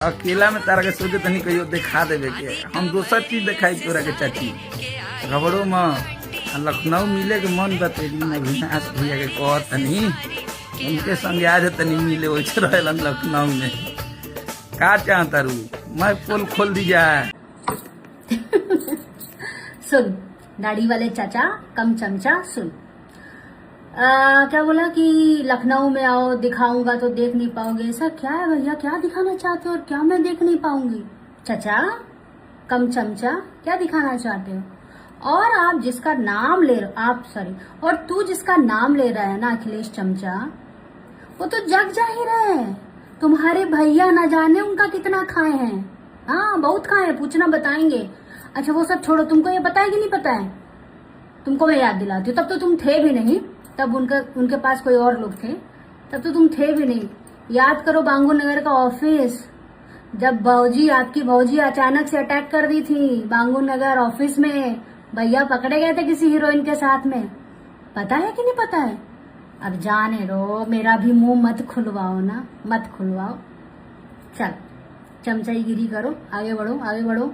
अकेला में तारा के सोचे तनी कहियो दिखा देवे के हम दोसर चीज दिखाई तोरा के चाची रबड़ो में लखनऊ मिले के मन बतेली न अविनाश भैया के कहत तनी उनके संग आज तनी मिले वैसे रहलन लखनऊ में का चाहता रू मैं पोल खोल दी जाए। सुन दाढ़ी वाले चाचा कम चमचा सुन क्या बोला कि लखनऊ में आओ दिखाऊंगा तो देख नहीं पाओगे। ऐसा क्या है भैया, क्या दिखाना चाहते हो और क्या मैं देख नहीं पाऊंगी? चाचा कम चमचा क्या दिखाना चाहते हो? और आप जिसका नाम ले और तू जिसका नाम ले रहा है ना अखिलेश चमचा, वो तो जग जाहिर है तुम्हारे भैया ना जाने उनका कितना खाए हैं। हाँ बहुत खाए हैं, पूछना बताएंगे। अच्छा वो सब छोड़ो, तुमको ये पता है कि नहीं पता है? तुमको मैं याद दिलाती हूँ, तब तो तुम थे भी नहीं, तब उनके पास कोई और लोग थे, तब तो तुम थे भी नहीं। याद करो बांगू नगर का ऑफिस, जब आपकी भौजी अचानक से अटैक कर दी थी बांगू नगर ऑफिस में, भैया पकड़े गए थे किसी हीरोइन के साथ में। पता है कि नहीं पता है? अब जाने दो, मेरा भी मुंह मत खुलवाओ ना, मत खुलवाओ। चल चमचाईगिरी करो, आगे बढ़ो आगे बढ़ो।